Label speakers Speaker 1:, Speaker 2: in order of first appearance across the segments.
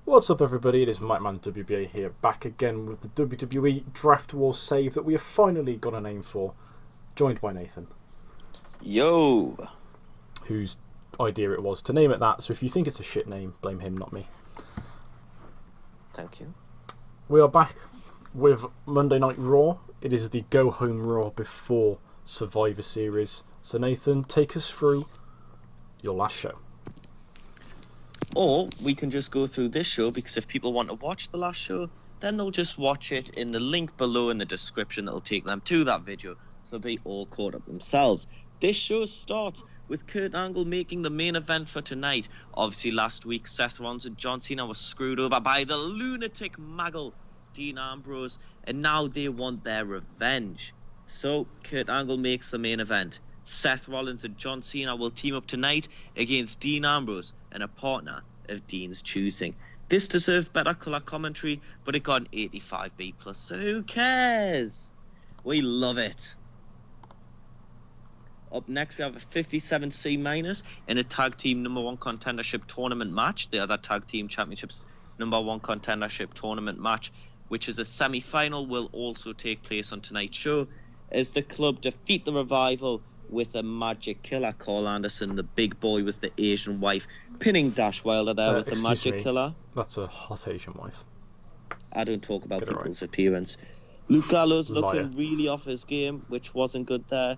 Speaker 1: What's up, everybody? It is Mikeman WBA here, back again with the WWE Draft War save that we have finally got a name for, joined by Nathan.
Speaker 2: Yo!
Speaker 1: Whose idea it was to name it that, so if you think it's a shit name, blame him, not me.
Speaker 2: Thank you.
Speaker 1: We are back with Monday Night Raw. It is the go-home Raw before Survivor Series. So Nathan, take us through your last show.
Speaker 2: Or we can just go through this show, because if people want to watch the last show, then they'll just watch it in the link below in the description that'll take them to that video, so they'll be all caught up themselves. This show starts with Kurt Angle making the main event for tonight. Obviously last week Seth Rollins and John Cena were screwed over by the lunatic maggle Dean Ambrose, and now they want their revenge. So Kurt Angle makes the main event. Seth Rollins and John Cena will team up tonight against Dean Ambrose and a partner of Dean's choosing. This deserved better colour commentary, but it got an 85B+, so who cares? We love it. Up next we have a 57C- in a tag team number 1 contendership tournament match. The other tag team championships number 1 contendership tournament match, which is a semi-final, will also take place on tonight's show as the club defeat the Revival with a magic killer. Carl Anderson, the big boy with the Asian wife, pinning Dash Wilder there with the magic killer.
Speaker 1: That's a hot Asian wife.
Speaker 2: I don't talk about people's appearance. Luke Gallows looking really off his game, which wasn't good there.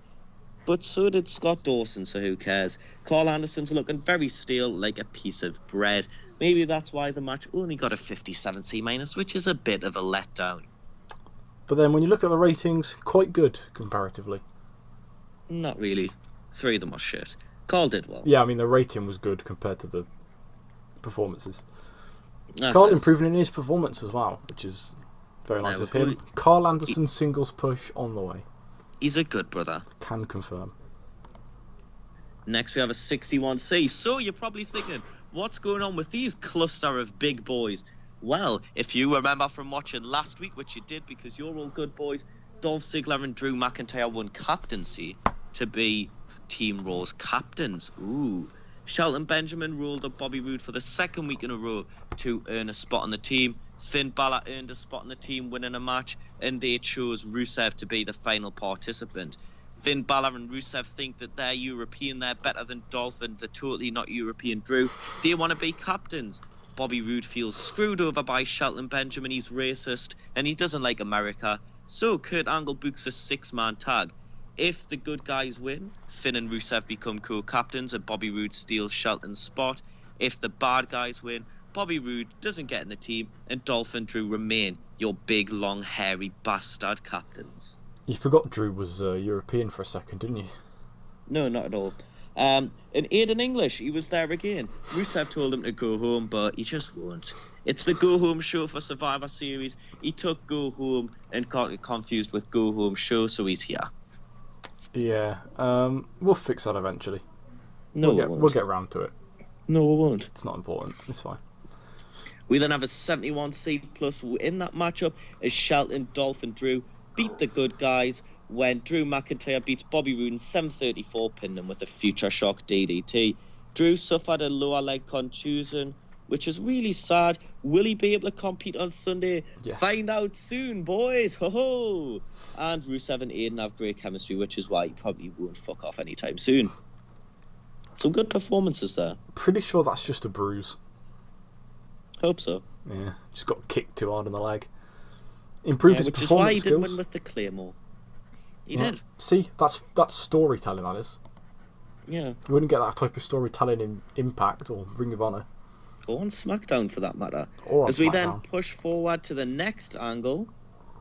Speaker 2: But so did Scott Dawson, so who cares? Carl Anderson's looking very stale, like a piece of bread. Maybe that's why the match only got a 57C-, which is a bit of a letdown.
Speaker 1: But then when you look at the ratings, quite good comparatively.
Speaker 2: Not really. 3 of them are shit. Carl did well.
Speaker 1: Yeah, I mean, the rating was good compared to the performances. Carl improving in his performance as well, which is very nice of him. Carl Anderson singles push on the way.
Speaker 2: He's a good brother.
Speaker 1: Can confirm.
Speaker 2: Next we have a 61C. So you're probably thinking, what's going on with these cluster of big boys? Well, if you remember from watching last week, which you did because you're all good boys, Dolph Ziggler and Drew McIntyre won captaincy to be Team Raw's captains. Ooh. Shelton Benjamin ruled up Bobby Roode for the 2nd week in a row to earn a spot on the team. Finn Balor earned a spot on the team, winning a match, and they chose Rusev to be the final participant. Finn Balor and Rusev think that they're European, they're better than Dolph, and they're totally not European Drew. They want to be captains. Bobby Roode feels screwed over by Shelton Benjamin. He's racist, and he doesn't like America. So Kurt Angle books a 6-man tag. If the good guys win, Finn and Rusev become co-captains, and Bobby Roode steals Shelton's spot. If the bad guys win, Bobby Roode doesn't get in the team, and Dolph and Drew remain your big, long, hairy bastard captains.
Speaker 1: You forgot Drew was European for a second, didn't you?
Speaker 2: No, not at all. And Aiden English, he was there again. Rusev told him to go home, but he just won't. It's the Go Home show for Survivor Series. He took Go Home and got it confused with Go Home show, so he's here.
Speaker 1: Yeah, we'll fix that eventually.
Speaker 2: No,
Speaker 1: we'll get around to it.
Speaker 2: No, we won't.
Speaker 1: It's not important. It's fine.
Speaker 2: We then have a 71C+ in that matchup as Shelton, Dolph and Drew beat the good guys when Drew McIntyre beats Bobby Roode in 7:34, pinned him with a Future Shock DDT. Drew suffered a lower leg contusion, which is really sad. Will he be able to compete on Sunday?
Speaker 1: Yes.
Speaker 2: Find out soon, boys. Ho-ho! And Rusev and Aiden have great chemistry, which is why he probably won't fuck off anytime soon. Some good performances there.
Speaker 1: Pretty sure that's just a bruise.
Speaker 2: Hope so.
Speaker 1: Yeah, just got kicked too hard in the leg. Improved his performance skills.
Speaker 2: Which is why he didn't win with the Claymore. He did.
Speaker 1: See, that's storytelling, that is.
Speaker 2: Yeah.
Speaker 1: You wouldn't get that type of storytelling in Impact or Ring of Honor.
Speaker 2: Or on SmackDown, for that matter.
Speaker 1: Or on
Speaker 2: As we
Speaker 1: SmackDown.
Speaker 2: then push forward to the next angle.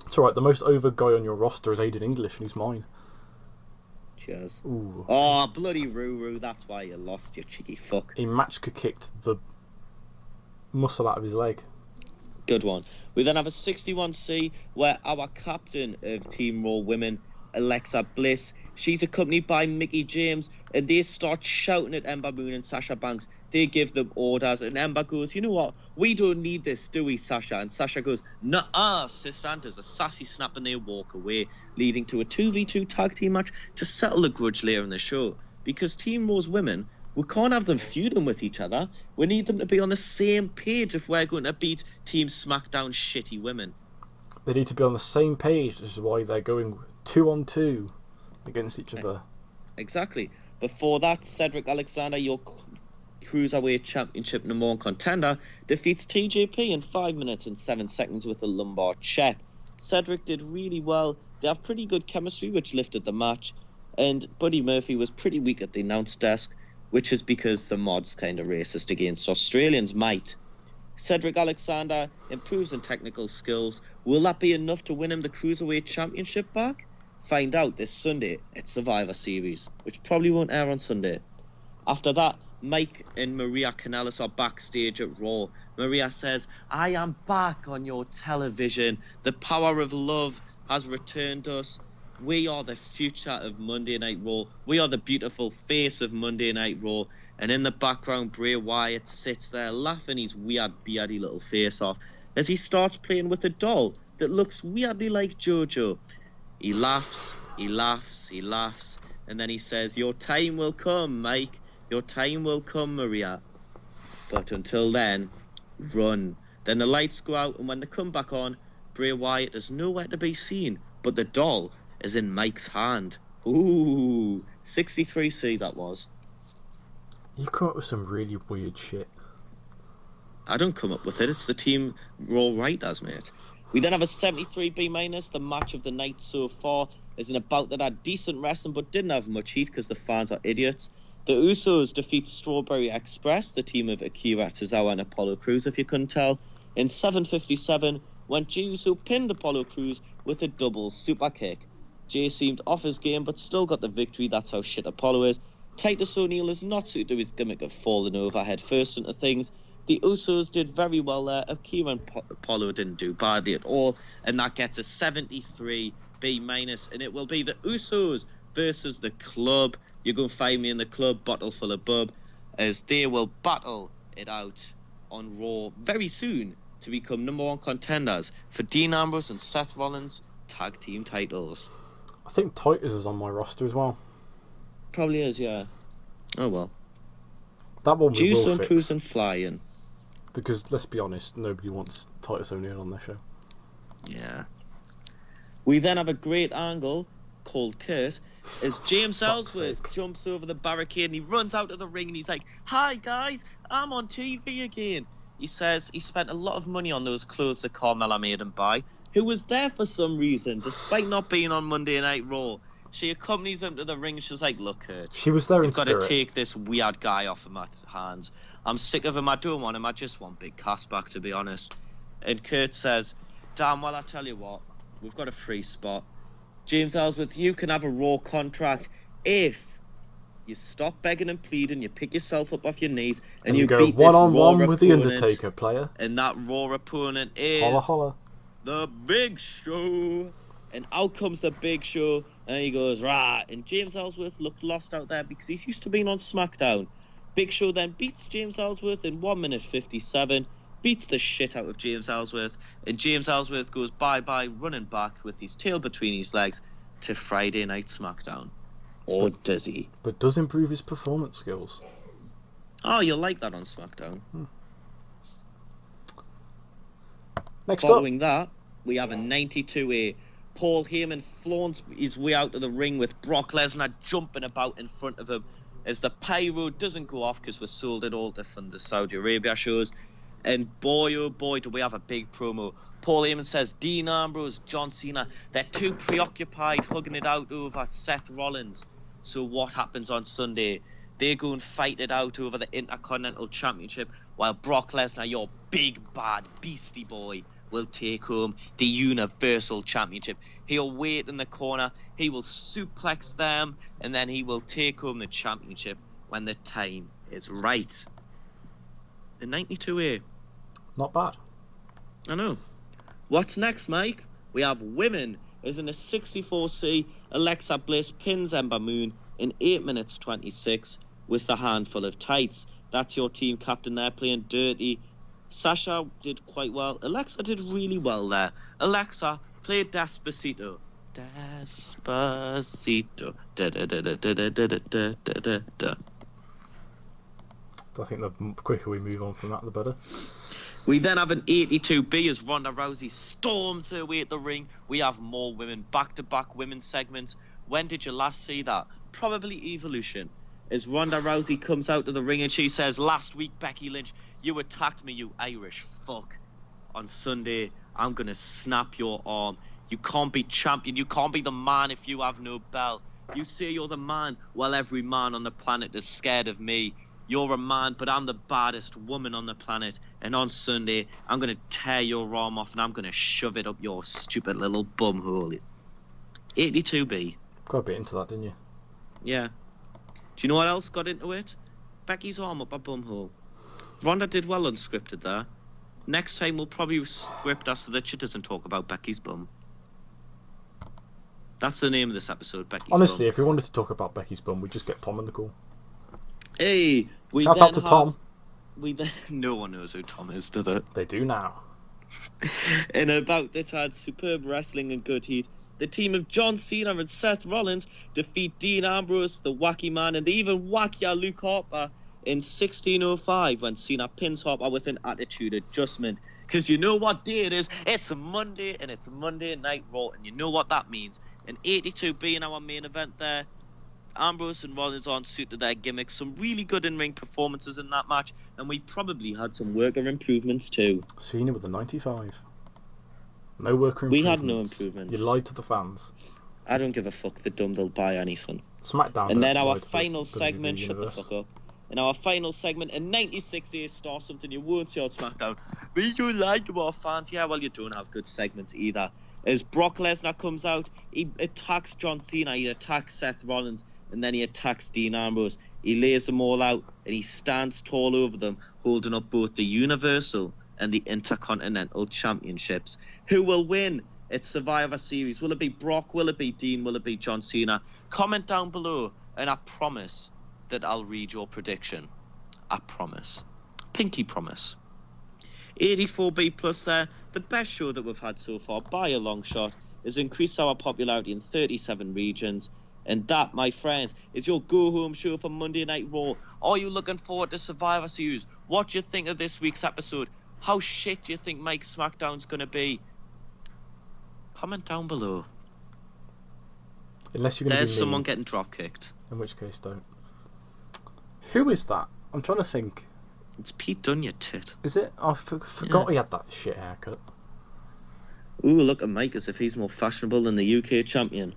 Speaker 1: It's alright, the most over guy on your roster is Aiden English, and he's mine.
Speaker 2: Cheers.
Speaker 1: Ooh.
Speaker 2: Oh, bloody Ruru, that's why you lost, you cheeky fuck.
Speaker 1: He match kicked the muscle out of his leg.
Speaker 2: Good one. We then have a 61C where our captain of Team Raw Women, Alexa Bliss, she's accompanied by Mickie James, and they start shouting at Ember Moon and Sasha Banks. They give them orders, and Ember goes, you know what, we don't need this, do we, Sasha? And Sasha goes, nuh-uh, sister, and does a sassy snap, and they walk away, leading to a 2v2 tag team match to settle the grudge later in the show. Because Team Raw's women We can't have them feuding with each other. We need them to be on the same page if we're going to beat Team SmackDown shitty women.
Speaker 1: They need to be on the same page. This is why they're going 2-on-2 against each other.
Speaker 2: Exactly. Before that, Cedric Alexander, your Cruiserweight Championship #1 contender, defeats TJP in 5 minutes and 7 seconds with a lumbar check. Cedric did really well. They have pretty good chemistry, which lifted the match. And Buddy Murphy was pretty weak at the announce desk, which is because the mod's kind of racist against Australians, mate. Cedric Alexander improves in technical skills. Will that be enough to win him the Cruiserweight Championship back? Find out this Sunday at Survivor Series, which probably won't air on Sunday. After that, Mike and Maria Kanellis are backstage at Raw. Maria says, "I am back on your television. The power of love has returned us. We are the future of Monday Night Raw. We are the beautiful face of Monday Night Raw." And in the background, Bray Wyatt sits there laughing his weird, beardy little face off as he starts playing with a doll that looks weirdly like JoJo. He laughs, he laughs, he laughs, and then he says, "Your time will come, Mike. Your time will come, Maria. But until then, run." Then the lights go out, and when they come back on, Bray Wyatt is nowhere to be seen, but the doll is in Mike's hand. Ooh, 63C that was.
Speaker 1: You come up with some really weird shit.
Speaker 2: I don't come up with it. It's the Team Raw writers, mate. We then have a 73B-. The match of the night so far is an bout that had decent wrestling but didn't have much heat because the fans are idiots. The Usos defeat Strawberry Express, the team of Akira Tozawa and Apollo Crews, if you couldn't tell, in 7:57 when Jey Uso pinned Apollo Crews with a double super kick. Jey seemed off his game but still got the victory. That's how shit Apollo is. Titus O'Neil is not suited to his gimmick of falling over head first into things. The Usos did very well there. Akira and Apollo didn't do badly at all, and that gets a 73B-, and it will be the Usos versus the Club. You're going to find me in the Club, bottle full of bub, as they will battle it out on Raw very soon to become #1 contenders for Dean Ambrose and Seth Rollins tag team titles.
Speaker 1: I think Titus is on my roster as well.
Speaker 2: Probably is, yeah. Oh well.
Speaker 1: That one we will
Speaker 2: Juice
Speaker 1: fix.
Speaker 2: Cruise and Flying.
Speaker 1: Because let's be honest, nobody wants Titus O'Neil on their show.
Speaker 2: Yeah. We then have a great angle called Kurt as James Ellsworth jumps over the barricade and he runs out of the ring and he's like, "Hi guys, I'm on TV again." He says he spent a lot of money on those clothes that Carmella made him buy, who was there for some reason despite not being on Monday Night Raw. She accompanies him to the ring. She's like, "Look, Kurt,
Speaker 1: she was there.
Speaker 2: You've got to take this weird guy off of my hands. I'm sick of him. I don't want him. I just want Big Cass back, to be honest." And Kurt says, "Damn well, I tell you what, we've got a free spot. James Ellsworth, you can have a Raw contract if you stop begging and pleading, you pick yourself up off your knees, and you
Speaker 1: go
Speaker 2: beat
Speaker 1: one-on-one
Speaker 2: this Raw
Speaker 1: with the
Speaker 2: opponent."
Speaker 1: Undertaker, player.
Speaker 2: And that Raw opponent is
Speaker 1: Holla holla.
Speaker 2: the Big Show. And out comes the Big Show, and he goes, "Rah!" And James Ellsworth looked lost out there because he's used to being on SmackDown. Big Show then beats James Ellsworth in 1:57, beats the shit out of James Ellsworth, and James Ellsworth goes bye-bye, running back with his tail between his legs to Friday Night SmackDown. Or does he?
Speaker 1: But does improve his performance skills.
Speaker 2: Oh, you'll like that on SmackDown.
Speaker 1: Next
Speaker 2: Following that, we have a 92A. Paul Heyman flaunts his way out of the ring with Brock Lesnar jumping about in front of him as the pyro doesn't go off because we're sold it all to fund the Saudi Arabia shows. And boy, oh boy, do we have a big promo. Paul Heyman says Dean Ambrose, John Cena, they're too preoccupied hugging it out over Seth Rollins. So what happens on Sunday? They go and fight it out over the Intercontinental Championship while Brock Lesnar, your big bad beastie boy, will take home the Universal Championship. He'll wait in the corner, he will suplex them, and then he will take home the championship when the time is right. The 92A.
Speaker 1: Not bad.
Speaker 2: I know. What's next, Mike? We have women. As in a 64C, Alexa Bliss pins Ember Moon in 8:26 with a handful of tights. That's your team captain there playing dirty. Sasha did quite well. Alexa did really well there. Alexa, play Despacito. Despacito. Da da da da da da da da da da.
Speaker 1: I think the quicker we move on from that, the better.
Speaker 2: We then have an 82B as Ronda Rousey storms her way at the ring. We have more women, back-to-back women's segments. When did you last see that? Probably Evolution. As Ronda Rousey comes out to the ring and she says, last week, Becky Lynch, you attacked me, you Irish fuck. On Sunday, I'm going to snap your arm. You can't be champion. You can't be the man if you have no belt. You say you're the man, well, every man on the planet is scared of me. You're a man, but I'm the baddest woman on the planet. And on Sunday, I'm going to tear your arm off and I'm going to shove it up your stupid little bum hole. 82B.
Speaker 1: Got a bit into that, didn't you?
Speaker 2: Yeah. Do you know what else got into it? Becky's arm up her bum hole. Ronda did well unscripted there. Next time we'll probably script us so that she doesn't talk about Becky's bum. That's the name of this episode, Becky's
Speaker 1: Honestly,
Speaker 2: bum.
Speaker 1: if we wanted to talk about Becky's bum, we'd just get Tom in the call.
Speaker 2: Hey,
Speaker 1: Shout out to Tom.
Speaker 2: No one knows who Tom is, do they?
Speaker 1: They do now.
Speaker 2: In a bout that had superb wrestling and good heat, the team of John Cena and Seth Rollins defeat Dean Ambrose, the Wacky Man, and the even wackier Luke Harper in 1605 when Cena pins Harper with an attitude adjustment. Because you know what day it is? It's a Monday, and it's a Monday Night Raw, and you know what that means. An 82 being our main event there. Ambrose and Rollins aren't suited to their gimmicks. Some really good in-ring performances in that match, and we probably had some worker improvements too.
Speaker 1: Cena with a 95. No worker improvements.
Speaker 2: We had no improvements.
Speaker 1: You lied to the fans.
Speaker 2: I don't give a fuck. The dumb, they'll buy anything.
Speaker 1: SmackDown.
Speaker 2: And then our final segment, shut the fuck up. In our final segment, in 96 Star, something you won't see on SmackDown. We don't lie to our fans. Yeah, well, you don't have good segments either. As Brock Lesnar comes out, he attacks John Cena, he attacks Seth Rollins, and then he attacks Dean Ambrose. He lays them all out, and he stands tall over them, holding up both the Universal and the Intercontinental Championships. Who will win? It's Survivor Series. Will it be Brock? Will it be Dean? Will it be John Cena? Comment down below, and I promise that I'll read your prediction. I promise. Pinky promise. 84B plus there, the best show that we've had so far by a long shot, has increased our popularity in 37 regions. And that, my friends, is your go-home show for Monday Night Raw. Are you looking forward to Survivor Series? What do you think of this week's episode? How shit do you think Mike's SmackDown's going to be? Comment down below.
Speaker 1: Unless you're going to be
Speaker 2: There's someone getting drop-kicked.
Speaker 1: In which case, don't. Who is that? I'm trying to think.
Speaker 2: It's Pete Dunne, you tit.
Speaker 1: Is it? I forgot he had that shit haircut.
Speaker 2: Ooh, look at Mike as if he's more fashionable than the UK champion.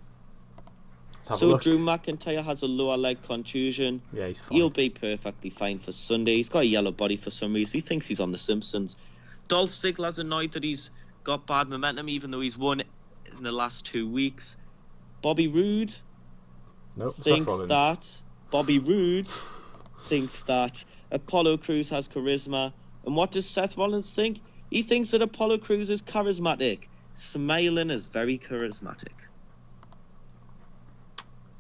Speaker 2: So Drew McIntyre has a lower leg contusion.
Speaker 1: Yeah, he's fine.
Speaker 2: He'll be perfectly fine for Sunday. He's got a yellow body for some reason. He thinks he's on The Simpsons. Dolph Ziggler's annoyed that he's got bad momentum, even though he's won in the last 2 weeks. Bobby Roode Bobby Roode thinks that Apollo Crews has charisma. And what does Seth Rollins think? He thinks that Apollo Crews is charismatic. Smiling is very charismatic.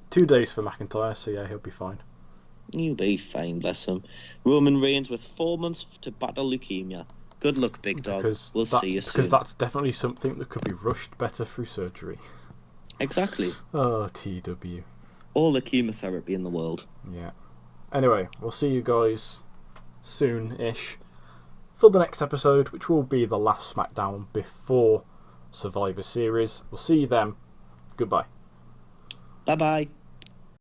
Speaker 1: 2 days for McIntyre, so yeah, he'll be fine.
Speaker 2: He'll be fine, bless him. Roman Reigns with 4 months to battle leukemia. Good luck, big dog. We'll see you soon.
Speaker 1: Because that's definitely something that could be rushed better through surgery.
Speaker 2: Exactly.
Speaker 1: Oh, TEW.
Speaker 2: All the chemotherapy in the world.
Speaker 1: Yeah. Anyway, we'll see you guys soon-ish for the next episode, which will be the last SmackDown before Survivor Series. We'll see you then. Goodbye.
Speaker 2: Bye-bye.